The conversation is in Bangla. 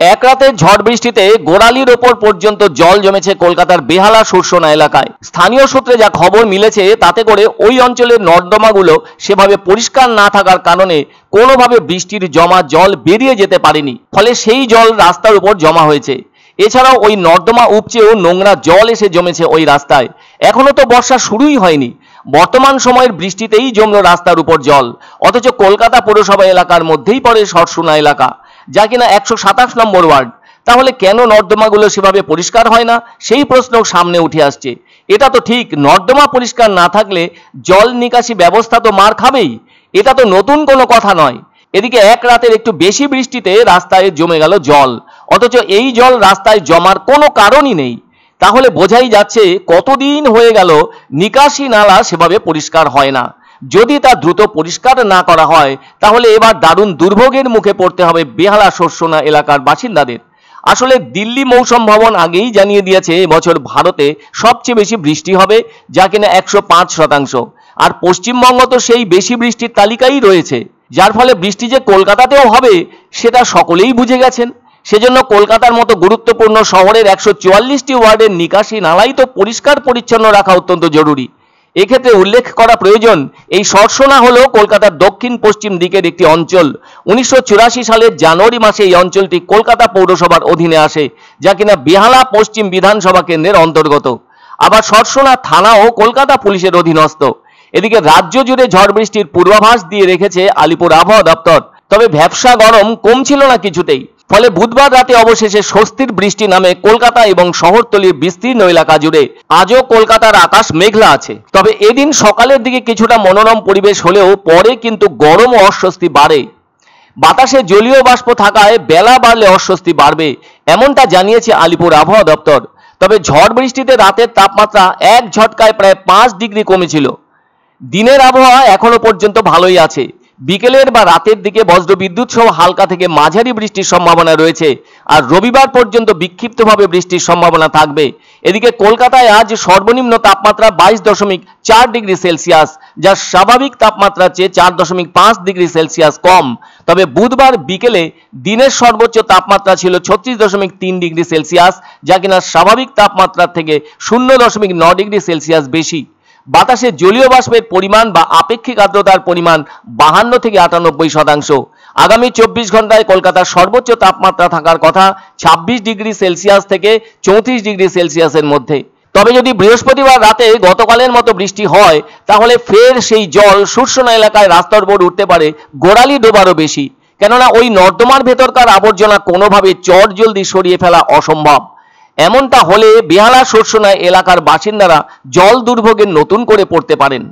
এক রাতের ঝড় বৃষ্টিতে গোড়ালির ওপর পর্যন্ত জল জমেছে কলকাতার বেহালা সুরসোনা এলাকায়। স্থানীয় সূত্রে যা খবর মিলেছে তাতে করে ওই অঞ্চলের নর্দমাগুলো সেভাবে পরিষ্কার না থাকার কারণে কোনোভাবে বৃষ্টির জমা জল বেরিয়ে যেতে পারেনি, ফলে সেই জল রাস্তার উপর জমা হয়েছে। এছাড়াও ওই নর্দমা উপচেও নোংরা জল এসে জমেছে ওই রাস্তায়। এখনো তো বর্ষা শুরুই হয়নি, বর্তমান সময়ের বৃষ্টিতেই জমল রাস্তার উপর জল। অথচ কলকাতা পৌরসভা এলাকার মধ্যেই পড়ে সুরসোনা এলাকা, যা কিনা 127 নম্বর ওয়ার্ড। তাহলে কেন নর্দমাগুলো সেভাবে পরিষ্কার হয় না, সেই প্রশ্ন সামনে উঠে আসছে। এটা তো ঠিক, নর্দমা পরিষ্কার না থাকলে জল নিকাশি ব্যবস্থা তো মার খাবেই, এটা তো নতুন কোনো কথা নয়। এদিকে এক রাতের একটু বেশি বৃষ্টিতে রাস্তায় জমে গেল জল, অথচ এই জল রাস্তায় জমার কোনো কারণই নেই। তাহলে বোঝাই যাচ্ছে কতদিন হয়ে গেল নিকাশি নালা সেভাবে পরিষ্কার হয় না। যদি তা দ্রুত পরিষ্কার না করা হয় তাহলে এবার দারুণ দুর্ভোগের মুখে পড়তে হবে বেহালা সুরসোনা এলাকার বাসিন্দাদের। আসলে দিল্লি মৌসুম ভবন আগেই জানিয়ে দিয়েছে এবছর ভারতে সবচেয়ে বেশি বৃষ্টি হবে, যা কিনা 105%। আর পশ্চিমবঙ্গ তো সেই বেশি বৃষ্টির তালিকায় রয়েছে, যার ফলে বৃষ্টি যে কলকাতাতেও হবে সেটা সকলেই বুঝে গেছেন। সেজন্য কলকাতার মতো গুরুত্বপূর্ণ শহরের 144টি ওয়ার্ডের নিকাশি নালাই তো পরিষ্কার পরিচ্ছন্ন রাখা অত্যন্ত জরুরি। এক্ষেত্রে উল্লেখ করা প্রয়োজন, এই সুরসোনা হলো কলকাতার দক্ষিণ পশ্চিম দিকের একটি অঞ্চল। 1984 সালের জানুয়ারি মাসে এই অঞ্চলটি কলকাতা পৌরসভার অধীনে আসে, যা কিনা বেহালা পশ্চিম বিধানসভা কেন্দ্রের অন্তর্গত। আবার সুরসোনা থানাও কলকাতা পুলিশের অধীনস্থ। এদিকে রাজ্য জুড়ে ঝড় বৃষ্টির পূর্বাভাস দিয়ে রেখেছে আলিপুর আবহাওয়া দপ্তর। তবে ভ্যাপসা গরম কমছিল না কিছুতেই, ফলে বুধবার রাতে অবশেষে স্বস্তির বৃষ্টি নামে কলকাতা এবং শহরতলির বিস্তীর্ণ এলাকা জুড়ে। আজও কলকাতার আকাশ মেঘলা আছে, তবে এদিন সকালের দিকে কিছুটা মনোরম পরিবেশ হলেও পরে কিন্তু গরম ও অস্বস্তি বাড়ে। বাতাসে জলীয় বাষ্প থাকায় বেলা বাড়লে অস্বস্তি বাড়বে, এমনটা জানিয়েছে আলিপুর আবহাওয়া দপ্তর। তবে ঝড় বৃষ্টিতে রাতের তাপমাত্রা এক ঝটকায় প্রায় 5 ডিগ্রি কমেছিল। দিনের আবহাওয়া এখনো পর্যন্ত ভালোই আছে। বিকেলের বা রাতের দিকে বজ্রবিদ্যুৎ সহ হালকা থেকে মাঝারি বৃষ্টির সম্ভাবনা রয়েছে, আর রবিবার পর্যন্ত বিক্ষিপ্তভাবে বৃষ্টির সম্ভাবনা থাকবে। এদিকে কলকাতায় আজ সর্বনিম্ন তাপমাত্রা 22.4 ডিগ্রি সেলসিয়াস, যা স্বাভাবিক তাপমাত্রার চেয়ে 4.5 ডিগ্রি সেলসিয়াস কম। তবে বুধবার বিকেলে দিনের সর্বোচ্চ তাপমাত্রা ছিল 36.3 ডিগ্রি সেলসিয়াস, যা কিনা স্বাভাবিক তাপমাত্রার থেকে 0.9 ডিগ্রি সেলসিয়াস বেশি। বাতাসে জলীয় বাষ্পের পরিমাণ বা আপেক্ষিক আর্দ্রতার পরিমাণ 52 থেকে 98%। আগামী 24 ঘন্টায় কলকাতার সর্বোচ্চ তাপমাত্রা থাকার কথা 26 ডিগ্রি সেলসিয়াস থেকে 34 ডিগ্রি সেলসিয়াসের মধ্যে। তবে যদি বৃহস্পতিবার রাতে গতকালের মতো বৃষ্টি হয় তাহলে ফের সেই জল সুরসোনা এলাকায় রাস্তার উপর উঠতে পারে গোড়ালি ডোবারও বেশি, কেননা ওই নর্দমার ভেতরকার আবর্জনা কোনোভাবে চটজলদি সরিয়ে ফেলা অসম্ভব। এমনটা হলে বেহালা সুরসোনা এলাকার বাসিন্দারা জল দুর্ভোগে নতুন করে পড়তে পারেন।